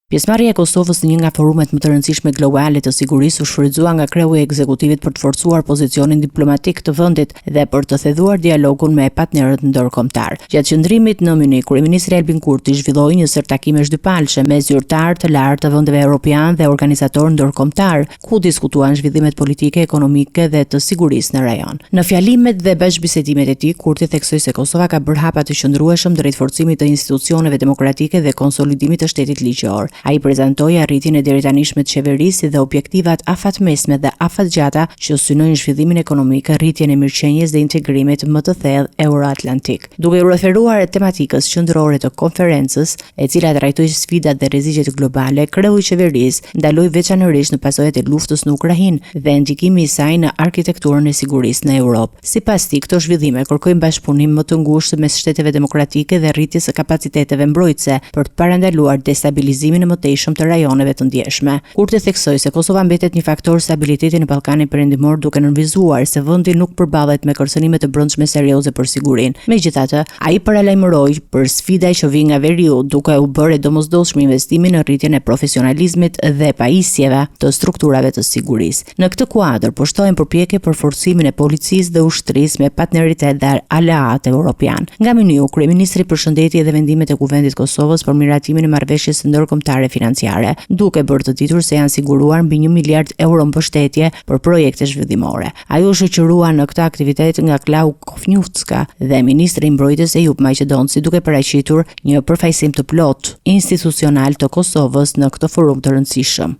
Pjesëmarrja e Kosovës në një nga forumet më të rëndësishme globale të sigurisë u shfrytëzua nga kreu i ekzekutivit për të forcuar pozicionin diplomatik të vendit dhe për të thedhuar dialogun me partnerët ndërkombëtar. Gjatë qëndrimit në Munich, kryeministri Albin Kurti zhvilloi një sër takimesh dypalëshe me zyrtar të lartë të vendeve evropian dhe organizatorë ndërkombëtar, ku diskutuan zhvillimet politike, ekonomike dhe të sigurisë në rajon. Në fjalimet dhe bashkëbisedimet e tij, Kurti theksoi se Kosova ka bërë hapa të qëndrueshëm drejt forcimit të institucioneve demokratike dhe konsolidimit të shtetit ligjor. Ai prezantoi arritjen e deritanishme të qeverisë dhe objektivat afatmesme dhe afatgjata që synojnë zhvillimin ekonomik, rritjen e mirëqenies dhe integrimit më të thellë euroatlantik. Duke u referuar tematikës qendrore të konferencës, e cila trajtoi sfidat dhe rreziqet globale, kreu i qeverisë ndaloi veçanërisht në pasojat e luftës në Ukrainë dhe ndikimi i saj në arkitekturën e sigurisë në Europë. Sipas tij, këto zhvillime kërkojnë bashkëpunim më të ngushtë mes shteteve demokratike dhe rritjes së kapaciteteve mbrojtëse për të parandaluar destabilizimin e mëtejshëm të rajoneve të ndjeshme. Kurti theksoi se Kosova mbetet një faktor stabiliteti në Ballkanin Perëndimor, duke nënvizuar se vendi nuk përballet me kërcënime të brendshme serioze për sigurinë. Megjithatë, ai paralajmëroi për sfida që vijnë nga veriu, duke u bërë domosdoshme investimi në rritjen e profesionalizmit dhe pajisjeve të strukturave të sigurisë. Në këtë kuadër, pushtohen përpjekje për forcimin e policisë dhe ushtrisë me partneritet dhe aleat evropian. Nga Munich, kryeministri përshëndeti edhe vendimet e Kuvendit të Kosovës për miratimin e marrëveshjes ndërkombëtare financiare, duke bërë të ditur se janë siguruar mbi 1 miliard euro mbështetje për projekte zhvillimore. Ai u shoqërua në këtë aktivitet nga Klau Kofnjutska dhe ministri i mbrojtjes Ejub Maqedonci, duke paraqitur një përfaqësim të plot institucional të Kosovës në këtë forum të rëndësishëm.